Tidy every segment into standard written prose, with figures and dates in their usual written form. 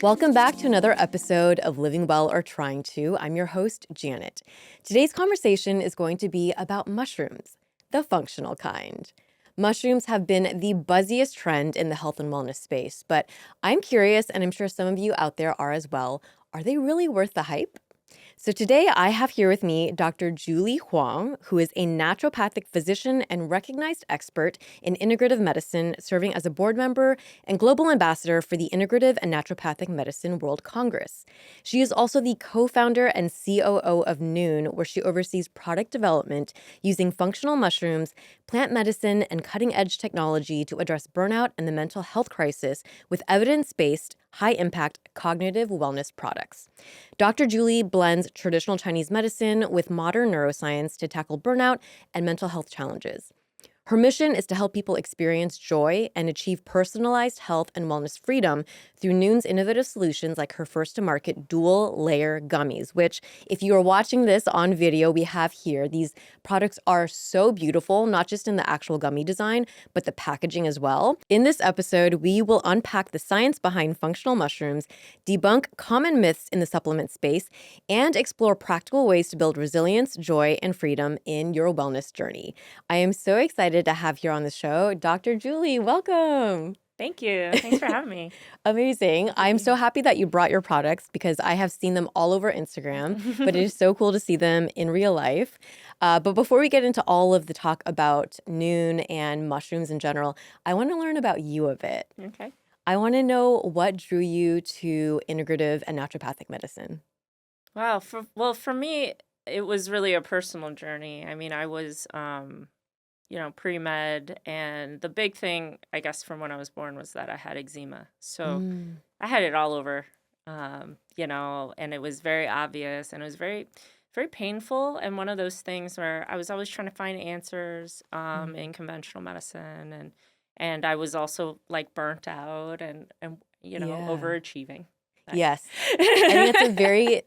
Welcome back to another episode of Living Well or Trying to. I'm your host, Janet. Today's conversation is going to be about mushrooms, the functional kind. Mushrooms have been the buzziest trend in the health and wellness space, but I'm curious, and I'm sure some of you out there are as well, are they really worth the hype? So today I have here with me Dr. Julie Huang, who is a naturopathic physician and recognized expert in integrative medicine, serving as a board member and global ambassador for the Integrative and Naturopathic Medicine World Congress. She is also the co-founder and COO of Noon, where she oversees product development using functional mushrooms, plant medicine, and cutting-edge technology to address burnout and the mental health crisis with evidence-based, high-impact cognitive wellness products. Dr. Julie blends traditional Chinese medicine with modern neuroscience to tackle burnout and mental health challenges. Her mission is to help people experience joy and achieve personalized health and wellness freedom through Noon's innovative solutions like her first-to-market dual-layer gummies, which, if you are watching this on video, we have here. These products are so beautiful, not just in the actual gummy design, but the packaging as well. In this episode, we will unpack the science behind functional mushrooms, debunk common myths in the supplement space, and explore practical ways to build resilience, joy, and freedom in your wellness journey. I am so excited to have here on the show Dr. Julie. Welcome. Thank you. Thanks for having me. Amazing. I'm so happy that you brought your products because I have seen them all over Instagram, but it is so cool to see them in real life. But before we get into all of the talk about Noon and mushrooms in general, I want to learn about you a bit. Okay. I want to know what drew you to integrative and naturopathic medicine. Wow. For me, it was really a personal journey. I mean, I was, pre-med, and the big thing, I guess, from when I was born was that I had eczema. So I had it all over, and it was very obvious, and it was very, very painful. And one of those things where I was always trying to find answers in conventional medicine, and I was also like burnt out and overachieving. Yes. I think it's a very,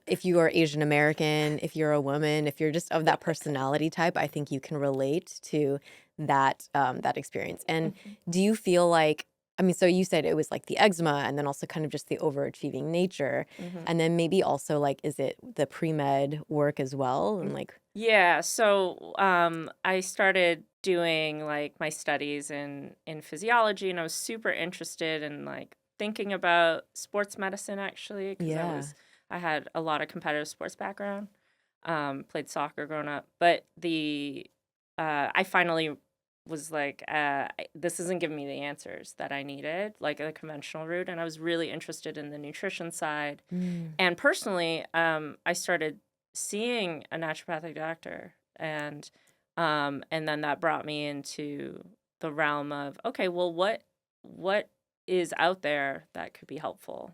if you are Asian American, if you're a woman, if you're just of that personality type, I think you can relate to that experience. And do you feel like, so you said it was like the eczema and then also kind of just the overachieving nature. And then maybe also like, is it the pre-med work as well? And like, Yeah, so I started doing like my studies in physiology, and I was super interested in like thinking about sports medicine actually, because I had a lot of competitive sports background, played soccer growing up, but I finally was like, this isn't giving me the answers that I needed, like the conventional route, and I was really interested in the nutrition side. And personally, I started seeing a naturopathic doctor, and then that brought me into the realm of, okay, well, what is out there that could be helpful?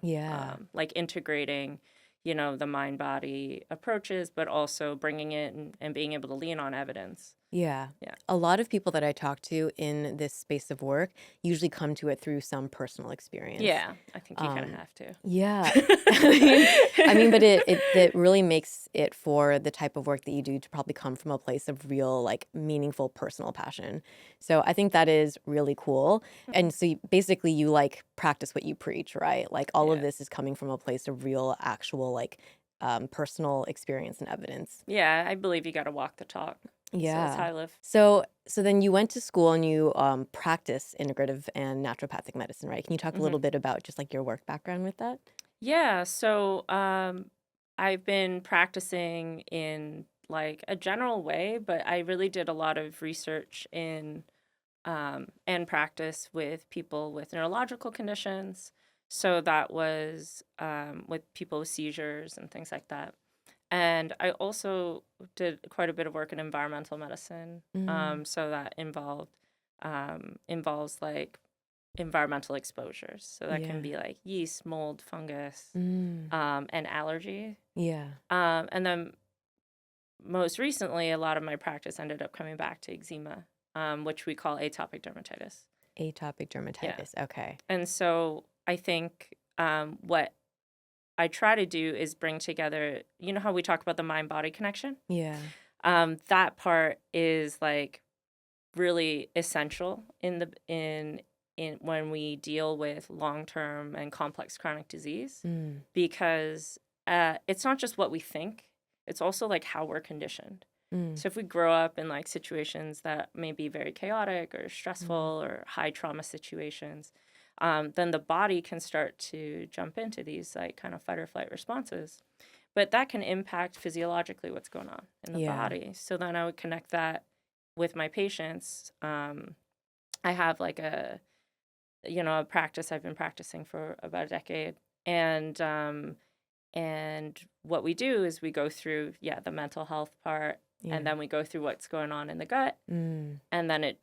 Like integrating, the mind body approaches, but also bringing it and being able to lean on evidence. Yeah. Yeah. A lot of people that I talk to in this space of work usually come to it through some personal experience. Yeah, I think you kind of have to. Yeah. But it really makes it for the type of work that you do to probably come from a place of real, like, meaningful personal passion. So I think that is really cool. And so basically you like practice what you preach, right? Like all of this is coming from a place of real, actual, like, personal experience and evidence. Yeah, I believe you got to walk the talk. So that's how I live. So then you went to school and you practice integrative and naturopathic medicine, right? Can you talk a little bit about just like your work background with that? Yeah, so I've been practicing in like a general way, but I really did a lot of research in and practice with people with neurological conditions. So that was with people with seizures and things like that. And I also did quite a bit of work in environmental medicine. So that involves like environmental exposures. So that can be like yeast, mold, fungus, and allergy. And then most recently, a lot of my practice ended up coming back to eczema, which we call atopic dermatitis. Atopic dermatitis. Yeah. Okay. And so I think what I try to do is bring together, you know how we talk about the mind-body connection? Yeah. That part is like really essential in when we deal with long-term and complex chronic disease, Mm. because it's not just what we think, it's also like how we're conditioned. Mm. So if we grow up in like situations that may be very chaotic or stressful or high trauma situations, then the body can start to jump into these like kind of fight or flight responses. But that can impact physiologically what's going on in the Yeah. body. So then I would connect that with my patients. I have like a practice I've been practicing for about a decade. And what we do is we go through, the mental health part, Yeah. and then we go through what's going on in the gut, Mm. and then it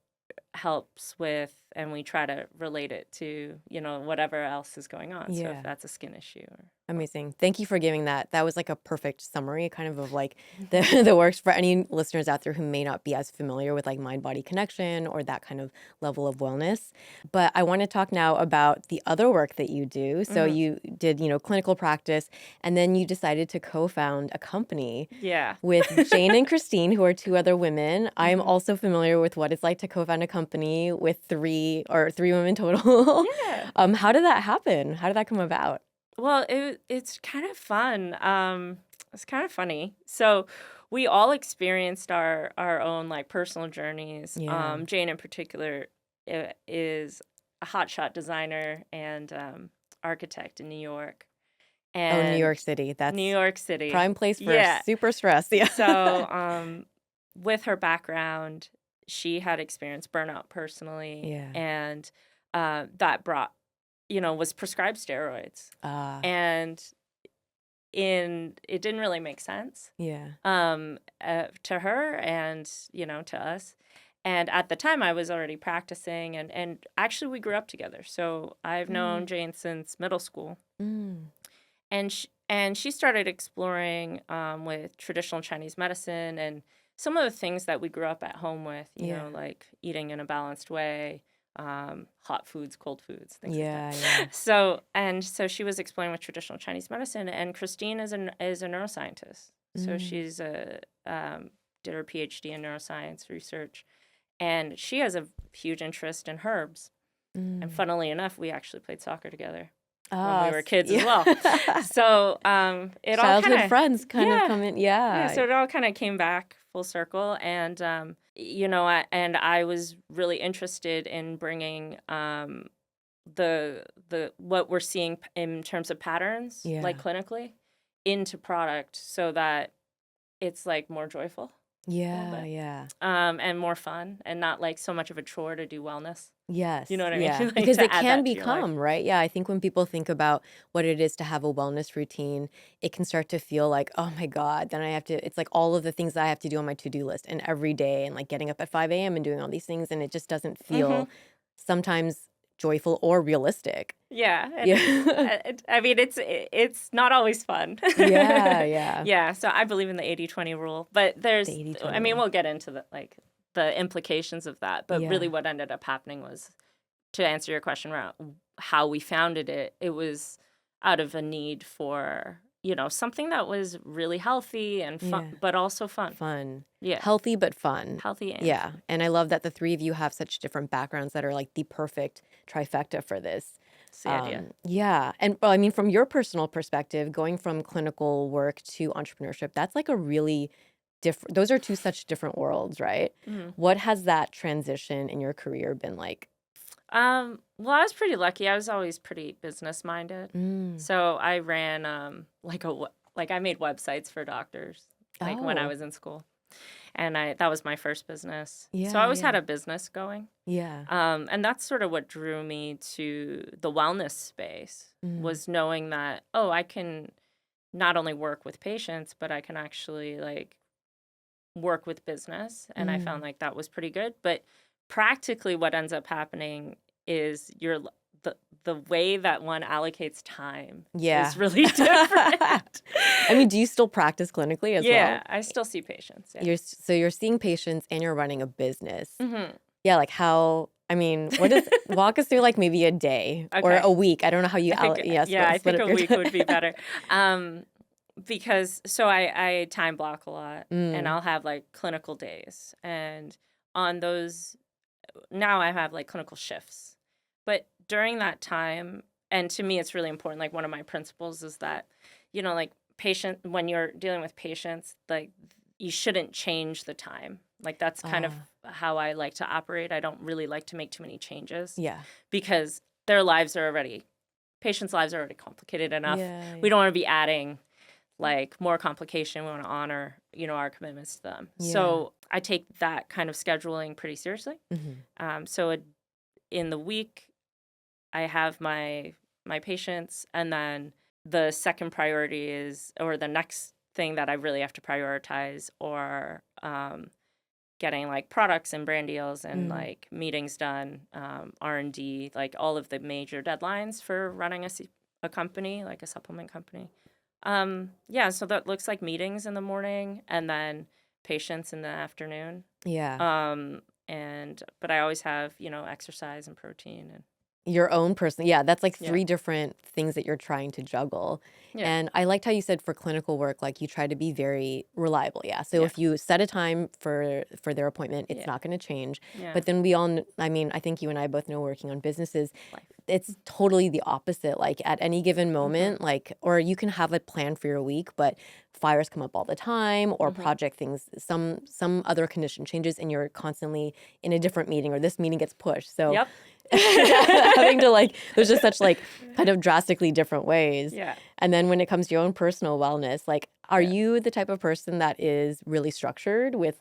helps with, and we try to relate it to, whatever else is going on. So Yeah. if that's a skin issue or Amazing. Thank you for giving that. That was like a perfect summary kind of like the works for any listeners out there who may not be as familiar with like mind-body connection or that kind of level of wellness. But I want to talk now about the other work that you do. So you did, clinical practice, and then you decided to co-found a company yeah. with Jane and Christine, who are two other women. I am also familiar with what it's like to co-found a company with three women total. Yeah. How did that happen? How did that come about? Well, it's kind of fun. It's kind of funny. So we all experienced our own like personal journeys. Yeah. Jane in particular is a hotshot designer and architect in New York. Oh, New York And City. That's New York City. prime place for Yeah. super stress. Yeah. So with her background, she had experienced burnout personally. Yeah. And that brought, was prescribed steroids. And it didn't really make sense Yeah. to her and, to us. And at the time I was already practicing and actually we grew up together. So I've known Jane since middle school. Mm. And she started exploring with traditional Chinese medicine and some of the things that we grew up at home with, you know, like eating in a balanced way, hot foods, cold foods, things like that. Yeah. So she was exploring with traditional Chinese medicine, and Christine is a neuroscientist. So she's did her PhD in neuroscience research, and she has a huge interest in herbs. And funnily enough, we actually played soccer together when we were kids as well. So it all Childhood kind of friends kind of come in. Yeah. so it all kind of came back full circle, and I was really interested in bringing the what we're seeing in terms of patterns, like clinically, into product so that it's like more joyful. Yeah. And more fun, and not like so much of a chore to do wellness. Yes. You know what I mean? Yeah. Like, Because to it add can that to your life. become, right? Yeah. I think when people think about what it is to have a wellness routine, it can start to feel like, oh my God, then I have to, it's like all of the things that I have to do on my to-do list and every day and like getting up at 5 a.m. and doing all these things. And it just doesn't feel sometimes joyful or realistic. Yeah. Yeah. I mean, it's not always fun. Yeah. Yeah. So I believe in the 80-20 rule, but there's, The 80-20 I mean, rule. we'll get into the implications of that. But really what ended up happening was, to answer your question around how we founded it, it was out of a need for, something that was really healthy and fun, but also fun. Fun. Yeah. Healthy, but fun. Healthy and Yeah. fun. And I love that the three of you have such different backgrounds that are like the perfect trifecta for this. That's the idea. Yeah. And well, I mean, from your personal perspective, going from clinical work to entrepreneurship, that's like a really different, those are two such different worlds, right? What has that transition in your career been like? Well, I was pretty lucky. I was always pretty business minded. So I ran I made websites for doctors when I was in school. And that was my first business. So I always had a business going. Yeah. And that's sort of what drew me to the wellness space, was knowing that, I can not only work with patients, but I can actually like work with business. And I found like that was pretty good. But practically what ends up happening is the way that one allocates time is really different. I mean, do you still practice clinically as well? Yeah, I still see patients. Yeah. You're seeing patients and you're running a business. Yeah, like how, I mean, walk us through like maybe a day or a week. I don't know how you I think a week would be better. Because I time block a lot, and I'll have like clinical days, and on those now I have like clinical shifts. But during that time, and to me, it's really important. Like one of my principles is that, like when you're dealing with patients, like you shouldn't change the time. Like that's kind of how I like to operate. I don't really like to make too many changes. Yeah. Because patients' lives are already complicated enough. Yeah. We don't want to be adding like more complication. We want to honor, our commitments to them. Yeah. So I take that kind of scheduling pretty seriously. So in the week, I have my patients, and then the second priority is, or the next thing that I really have to prioritize, or getting like products and brand deals and like meetings done, R&D, like all of the major deadlines for running a company, like a supplement company. So that looks like meetings in the morning and then patients in the afternoon. Yeah. But I always have, exercise and protein and Your own person. Yeah, that's like Yeah. 3 different things that you're trying to juggle. Yeah. And I liked how you said for clinical work, like you try to be very reliable. Yeah. So Yeah. if you set a time for their appointment, it's Yeah. not going to change. Yeah. But then I think you and I both know working on businesses, Life. it's totally the opposite. Like at any given moment, or you can have a plan for your week, but fires come up all the time, or project things, some other condition changes, and you're constantly in a different meeting, or this meeting gets pushed. So Yep. having to there's just such kind of drastically different ways. Yeah. And then when it comes to your own personal wellness, are you the type of person that is really structured with,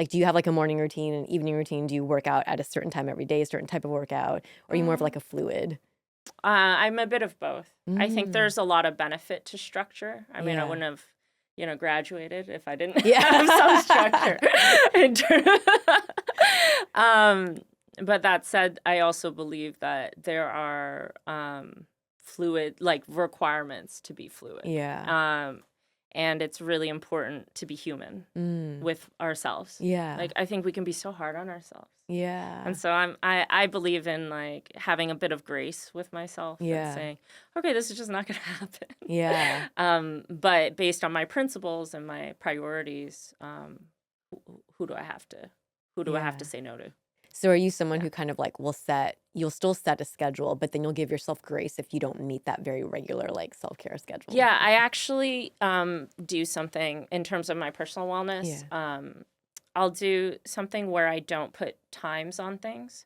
do you have like a morning routine, an evening routine? Do you work out at a certain time every day, a certain type of workout? Or are you more of like a fluid? I'm a bit of both. I think there's a lot of benefit to structure. I mean, I Yeah. wouldn't have, graduated if I didn't Yeah. have some structure. But that said, I also believe that there are fluid, like requirements to be fluid. Yeah. And it's really important to be human with ourselves. Yeah. Like, I think we can be so hard on ourselves. Yeah. And so I believe in like having a bit of grace with myself and saying, okay, this is just not going to happen. Yeah. But based on my principles and my priorities, who do I have to say no to? So are you someone who kind of you'll still set a schedule, but then you'll give yourself grace if you don't meet that very regular self-care schedule? Yeah, I actually do something in terms of my personal wellness. I'll do something where I don't put times on things.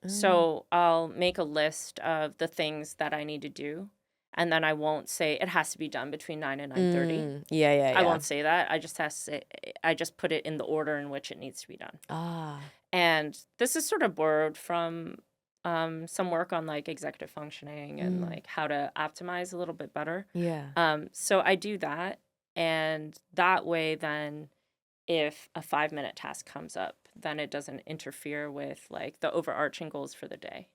So I'll make a list of the things that I need to do. And then I won't say it has to be done between 9 and 9:30. Yeah. I won't say that. I just put it in the order in which it needs to be done. And this is sort of borrowed from some work on like executive functioning and like how to optimize a little bit better. Yeah. So I do that. And that way, then if a 5-minute task comes up, then it doesn't interfere with like the overarching goals for the day.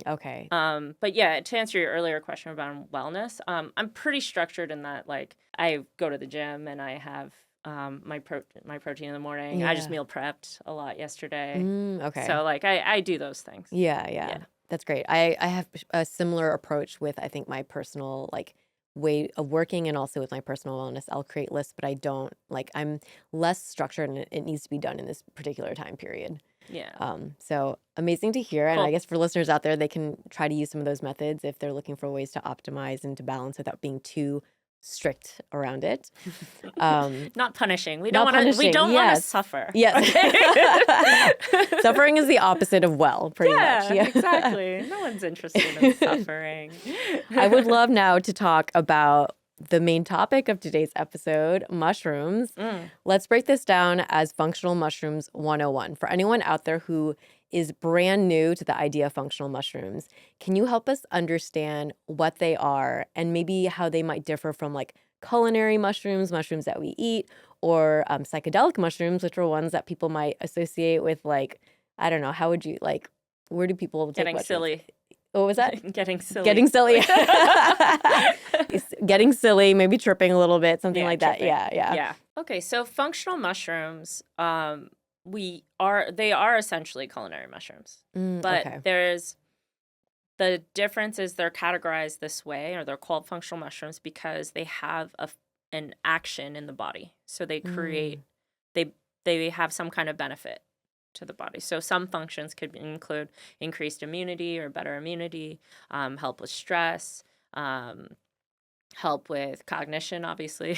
Okay. But yeah, to answer your earlier question about wellness, I'm pretty structured in that like I go to the gym and I have my protein in the morning. I just meal prepped a lot yesterday. Okay. So like I do those things. Yeah. That's great. I have a similar approach with, I think, my personal way of working, and also with my personal wellness. I'll create lists, but I don't I'm less structured, and it needs to be done in this particular time period. Yeah. So amazing to hear. And Cool. I guess for listeners out there, they can try to use some of those methods if they're looking for ways to optimize and to balance without being too strict around it. Not punishing. We Not don't want to. We punishing, don't want to yes. suffer. Yes. Suffering is the opposite of well, pretty much. Yeah, exactly. No one's interested in suffering. I would love now to talk about the main topic of today's episode, mushrooms. Let's break this down as Functional Mushrooms 101. For anyone out there who is brand new to the idea of functional mushrooms, can you help us understand what they are and maybe how they might differ from culinary mushrooms that we eat, or psychedelic mushrooms, which are ones that people might associate with I don't know, how would you where do people take Getting mushrooms? silly. What was that? Getting silly. Getting silly. Getting silly, maybe tripping a little bit, something like that. tripping. Yeah. Okay, so functional mushrooms, they are essentially culinary mushrooms. But Okay. there's the difference is they're categorized this way, or they're called functional mushrooms because they have an action in the body. So they create they have some kind of benefit. to the body. So some functions could include increased immunity or better immunity, help with stress, help with cognition, obviously,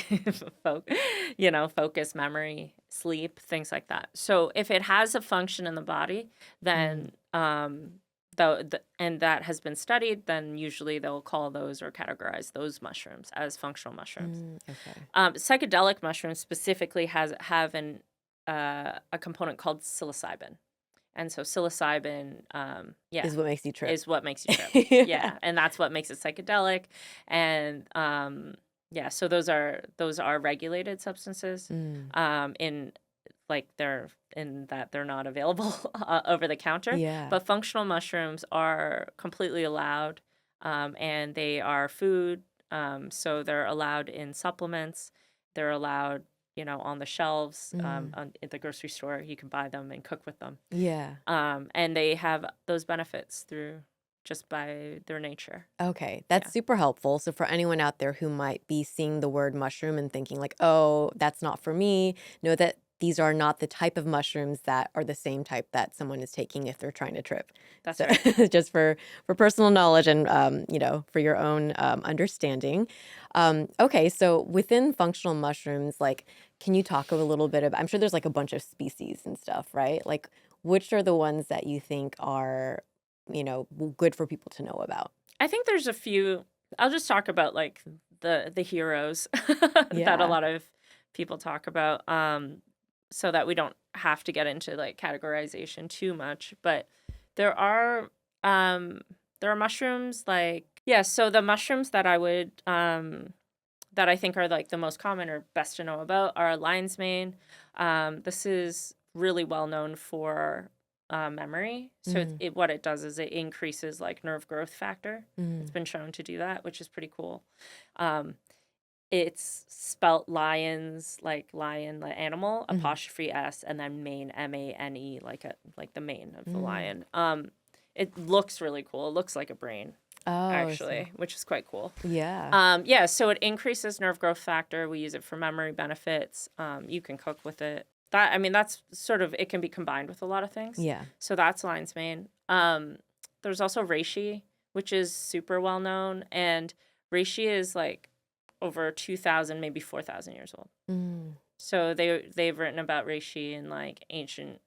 focus, memory, sleep, things like that. So if it has a function in the body, then and that has been studied, then usually they'll call those or categorize those mushrooms as functional mushrooms. Okay. Psychedelic mushrooms specifically have a component called psilocybin. And so psilocybin, Is what makes you trip. is what makes you trip. Yeah, and that's what makes it psychedelic. And so those are regulated substances. In that they're not available over the counter. Yeah. But functional mushrooms are completely allowed, and they are food. So they're allowed in supplements. They're allowed, on the shelves, at the grocery store. You can buy them and cook with them. Yeah. And they have those benefits just by their nature. Okay, that's super helpful. So for anyone out there who might be seeing the word mushroom and thinking like, oh, that's not for me, know that these are not the type of mushrooms that are the same type that someone is taking if they're trying to trip. That's so, right. Just for personal knowledge and, for your own understanding. Okay, so within functional mushrooms, like, can you talk a little bit about, I'm sure there's like a bunch of species and stuff, right? Like, which are the ones that you think are, good for people to know about? I think there's a few. I'll just talk about like the heroes that a lot of people talk about, so that we don't have to get into like categorization too much. But there are mushrooms so the mushrooms that I would that I think are like the most common or best to know about are lion's mane. This is really well known for memory. So what it does is it increases like nerve growth factor. It's been shown to do that, which is pretty cool. It's spelt lions, like lion, the animal, apostrophe S, and then mane, MANE, like the mane of the lion. It looks really cool. It looks like a brain, actually, which is quite cool. Yeah. So it increases nerve growth factor. We use it for memory benefits. You can cook with it. That's sort of, it can be combined with a lot of things. Yeah. So that's lion's mane. There's also reishi, which is super well known. And reishi is like over 2,000, maybe 4,000 years old. So they've written about reishi in like ancient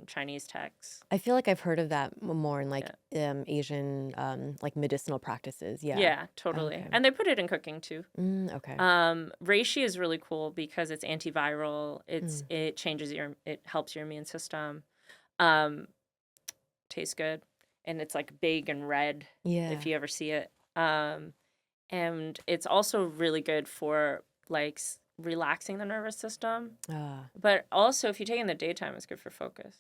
Chinese texts. I feel like I've heard of that more in like Asian like medicinal practices. Yeah. Yeah, totally. Okay. And they put it in cooking too. Okay. Reishi is really cool because it's antiviral. It helps your immune system. Tastes good, and it's like big and red. Yeah. If you ever see it. And it's also really good for like relaxing the nervous system. But also, if you take it in the daytime, it's good for focus.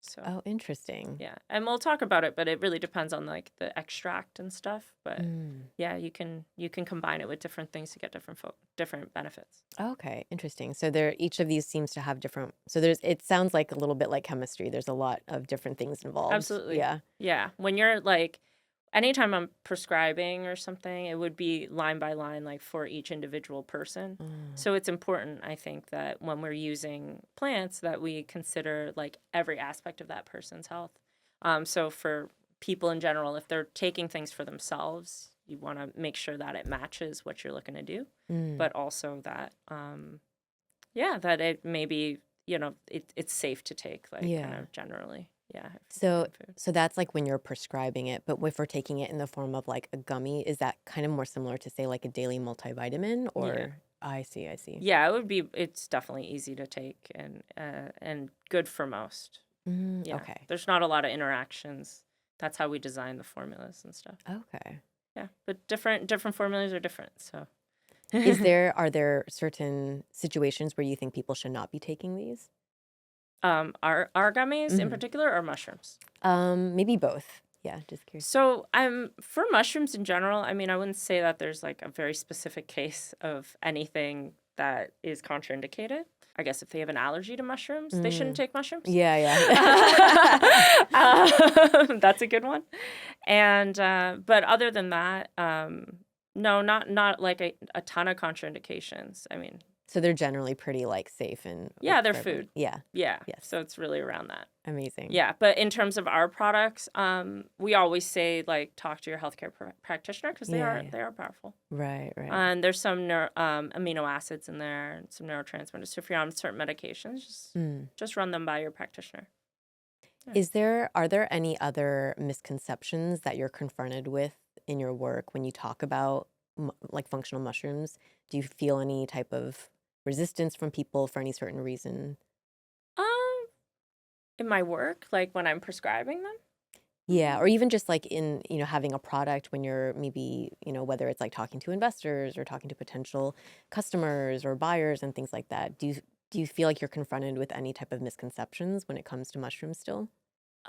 So. Oh, interesting. Yeah, and we'll talk about it, but it really depends on like the extract and stuff. But yeah, you can combine it with different things to get different benefits. Okay, interesting. So each of these seems to have different. So it sounds like a little bit like chemistry. There's a lot of different things involved. Absolutely. Yeah. Yeah. When you're like, anytime I'm prescribing or something, it would be line by line, like for each individual person. So it's important, I think, that when we're using plants, that we consider like every aspect of that person's health. So for people in general, if they're taking things for themselves, you want to make sure that it matches what you're looking to do, but also that, that it maybe, it's safe to take, like kind of generally. Yeah. So that's like when you're prescribing it, but if we're taking it in the form of like a gummy, is that kind of more similar to say like a daily multivitamin or? Yeah. I see. Yeah, it's definitely easy to take and good for most. Yeah. Okay. There's not a lot of interactions. That's how we design the formulas and stuff. Okay. Yeah, but different formulas are different, so. Are there certain situations where you think people should not be taking these? Our gummies in particular, or mushrooms? Maybe both. Yeah, just curious. So for mushrooms in general, I wouldn't say that there's like a very specific case of anything that is contraindicated. I guess if they have an allergy to mushrooms, they shouldn't take mushrooms. Yeah. That's a good one. And but other than that, no, not like a ton of contraindications. So they're generally pretty like safe and Yeah, they're for everyone. food. Yeah. Yeah. Yes. So it's really around that. Amazing. Yeah. But in terms of our products, we always say like talk to your healthcare practitioner because they Yeah. are powerful. Right. And there's some amino acids in there and some neurotransmitters. So if you're on certain medications, just run them by your practitioner. Yeah. Are there any other misconceptions that you're confronted with in your work when you talk about like functional mushrooms? Do you feel any type of resistance from people for any certain reason? Um, in my work, like when I'm prescribing them. Yeah, or even just like in, having a product when you're maybe, whether it's like talking to investors or talking to potential customers or buyers and things like that. Do you feel like you're confronted with any type of misconceptions when it comes to mushrooms still?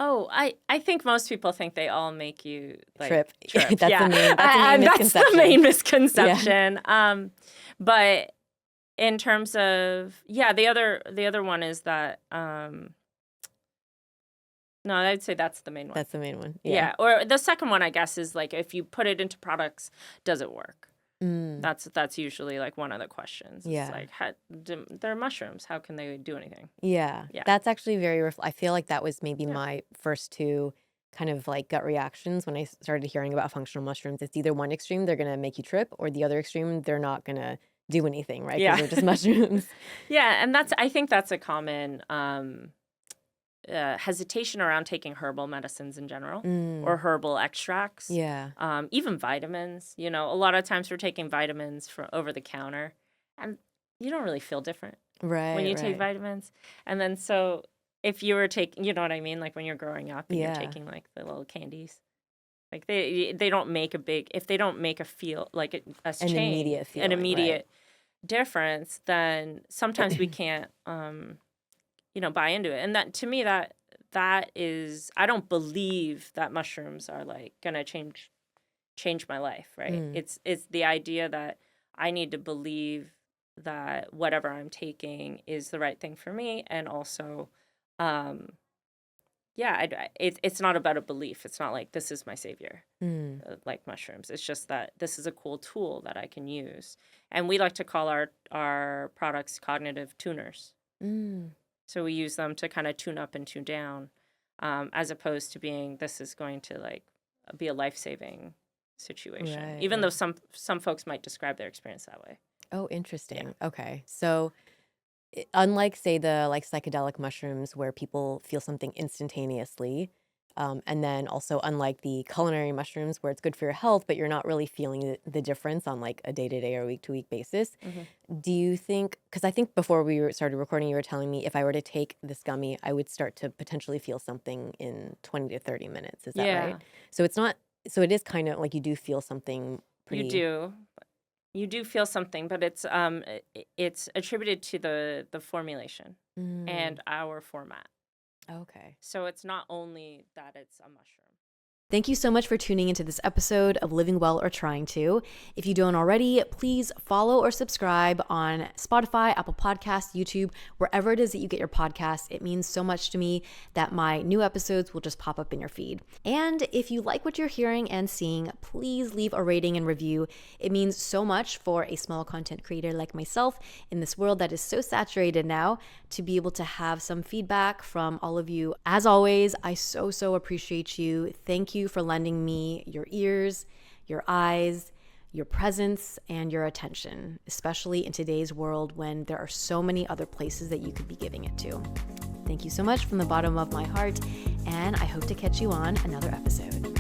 Oh, I think most people think they all make you like Trip. trip. That's Yeah, the main that's the misconception. main Yeah. misconception. But in terms of the other one is that no, I'd say that's the main one. That's the main one. Yeah. Yeah. Or the second one, I guess, is like if you put it into products, does it work? Mm. That's usually like one of the questions. Yeah. It's like they're mushrooms. How can they do anything? Yeah. Yeah. That's actually I feel like that was maybe Yeah. my first two kind of like gut reactions when I started hearing about functional mushrooms. It's either one extreme, they're going to make you trip, or the other extreme, they're not going to do anything, right? Yeah. Because they're just mushrooms. Yeah, and I think that's a common hesitation around taking herbal medicines in general or herbal extracts. Yeah. Even vitamins. A lot of times we're taking vitamins from over the counter, and you don't really feel different when you take vitamins. And then so if you were taking, you know what I mean, like when you're growing up and you're taking like the little candies. Like they don't make if they don't make a feel like an immediate feeling, an immediate difference, then sometimes we can't buy into it. And that to me that is, I don't believe that mushrooms are like gonna change my life, right? It's the idea that I need to believe that whatever I'm taking is the right thing for me, and also it's not about a belief. It's not like this is my savior, like mushrooms. It's just that this is a cool tool that I can use. And we like to call our products cognitive tuners. So we use them to kind of tune up and tune down, as opposed to being this is going to like be a life-saving situation. Right, Even though some folks might describe their experience that way. Oh, interesting. Okay. So unlike say the like psychedelic mushrooms where people feel something instantaneously, and then also unlike the culinary mushrooms where it's good for your health, but you're not really feeling the difference on like a day-to-day or week-to-week basis. Do you think, because I think before we started recording, you were telling me if I were to take this gummy, I would start to potentially feel something in 20 to 30 minutes. Is that right? So it is kind of like you do feel something pretty. You do feel something, but it's attributed to the formulation and our format. Okay. So it's not only that it's a mushroom. Thank you so much for tuning into this episode of Living Well or Trying to. If you don't already, please follow or subscribe on Spotify, Apple Podcasts, YouTube, wherever it is that you get your podcasts. It means so much to me that my new episodes will just pop up in your feed. And if you like what you're hearing and seeing, please leave a rating and review. It means so much for a small content creator like myself in this world that is so saturated now to be able to have some feedback from all of you. As always, I so appreciate you. Thank you for lending me your ears, your eyes, your presence, and your attention, especially in today's world when there are so many other places that you could be giving it to. Thank you so much from the bottom of my heart, and I hope to catch you on another episode.